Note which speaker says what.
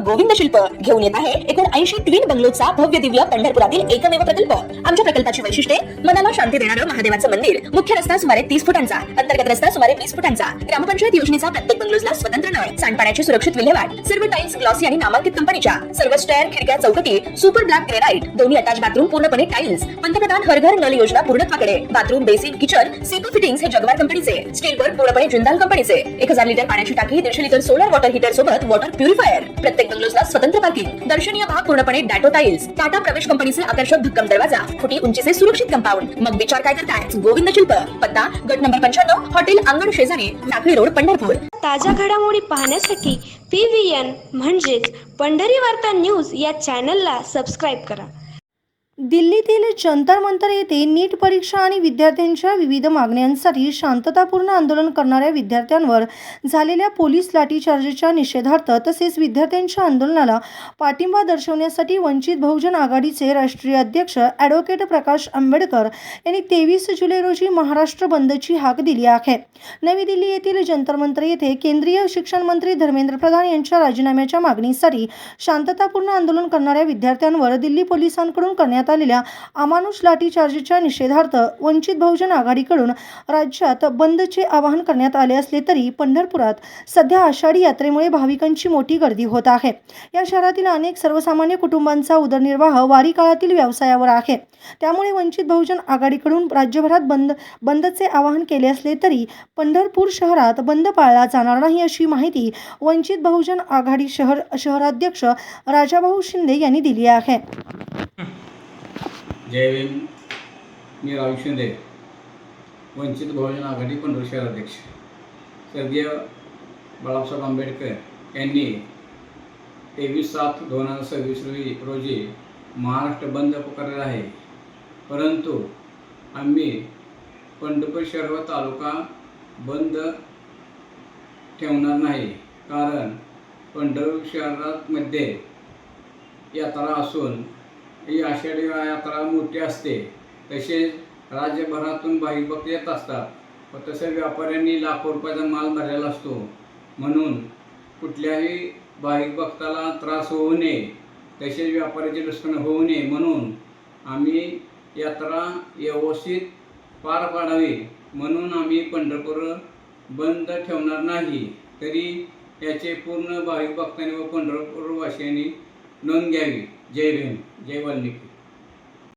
Speaker 1: गोविंद शिल्प घेऊन येत आहे एकूण 80 ट्विन बंगलोचा भव्य दिव्य पंढरपुरातील एकमेव प्रकल्प। आमच्या प्रकल्पाची वैशिष्ट्ये मनाला शांती देणारं महादेवाचं मंदिर, मुख्य रस्ता सुमारे 30 फुटांचा, अंतर्गत रस्ता सुमारे 20 फुटांचा, ग्रामपंचायत योजनेचा प्रत्येक बंगलोजला स्वतंत्र नळ, सांडपाण्याची सुरक्षित विल्हेवाट, सर्व टाइल्स ग्लॉसी आणि नामांकित कंपनीच्या, सर्व स्टेअर, खिडक्या, चौकटी सुपर ब्लॅक ग्रेनाइट, दोन्ही अटॅच बाथरूम पूर्णपणे टाइल्स, पंतप्रधान हर घर नल योजना पूर्णत्वाकडे, bathroom, basin, kitchen, CP fittings हे जगवार कंपनीचे, स्टील वर्क पूर्णपणे जिंदाल कंपनीचे, 1000 लिटर पाण्याची टाकी, 150 लिटर सोलर वॉटर हीटर सोबत वॉटर प्युरिफायर, प्रत्येक बंगलोजला स्वतंत्र पार्किंग, दर्शनीय भाग पूर्णपणे डॅटो टाइल्स, टाटा प्रवेश कंपनीचे आकर्षक भक्कम दरवाजा, फुटी उंचीचे सुरक्षित कंपाऊंड। मग विचार काय करताय? गोविंद शिल्प, पत्ता गट नंबर 95, हॉटेल अंगण शेजारी, टाकळी रोड, पंढरपूर।
Speaker 2: ताज्या घडामोडी पाहण्यासाठी PVN म्हणजेच पंढरी वार्ता न्यूज या चॅनलला सबस्क्राईब करा।
Speaker 3: दिल्लीतील जंतर मंतर येथे नीट परीक्षा आणि विद्यार्थ्यांच्या विविध मागण्यांसाठी शांततापूर्ण आंदोलन करणाऱ्या विद्यार्थ्यांवर झालेल्या पोलीस लाठीचार्जच्या निषेधार्थ तसेच विद्यार्थ्यांच्या आंदोलनाला पाठिंबा दर्शवण्यासाठी वंचित बहुजन आघाडीचे राष्ट्रीय अध्यक्ष ॲडव्होकेट प्रकाश आंबेडकर यांनी 23 जुलै रोजी महाराष्ट्र बंदची हाक दिली आहे। नवी दिल्ली येथील जंतर मंतर येथे केंद्रीय शिक्षण मंत्री धर्मेंद्र प्रधान यांच्या राजीनाम्याच्या मागणीसाठी शांततापूर्ण आंदोलन करणाऱ्या विद्यार्थ्यांवर दिल्ली पोलिसांकडून करण्यात आलेल्या अमानुष लाठीचार्जच्या निषेधार्थ वंचित बहुजन आघाडीकडून राज्यात बंदचे आवाहन करण्यात आले असले तरी पंढरपुरात सध्या आषाढी यात्रेमुळे भाविकांची मोठी गर्दी होत आहे। या शहरातील अनेक सर्वसामान्य कुटुंबांचा उदरनिर्वाह वारी काळातील व्यवसायावर आहे। त्यामुळे वंचित बहुजन आघाडीकडून राज्यभरात बंदचे आवाहन केले असले तरी पंढरपूर शहरात बंद पाळला जाणार नाही अशी माहिती वंचित बहुजन आघाडी शहराध्यक्ष राजाभाऊ शिंदे यांनी दिली आहे।
Speaker 4: जय भीम। मी राव शिंदे, वंचित बहुजन आघाडी पंढरपूर शहराध्यक्ष। स्वर्गीय बाळासाहेब आंबेडकर यांनी 23/7/2026 रोजी महाराष्ट्र बंद पुकारलेला आहे, परंतु आम्ही पंढरपूर शहर व तालुका बंद ठेवणार नाही। कारण पंढरपूर शहरामध्ये यात्रा असून ही आषाढी यात्रा मोठी असते, तसेच राज्यभरातून भाविक भक्त येत असतात व तसेच व्यापाऱ्यांनी लाखो रुपयाचा माल भरलेला असतो, म्हणून कुठल्याही भाविक भक्ताला त्रास होऊ नये, तसेच व्यापाऱ्याचे नुकसान होऊ नये म्हणून आम्ही यात्रा व्यवस्थित पार पाडावी म्हणून आम्ही पंढरपूर बंद ठेवणार नाही। तरी याचे पूर्ण भाविक भक्तांनी व पंढरपूरवासियांनी नोंद घ्यावी। जय भीम, जय वाल्मिकी।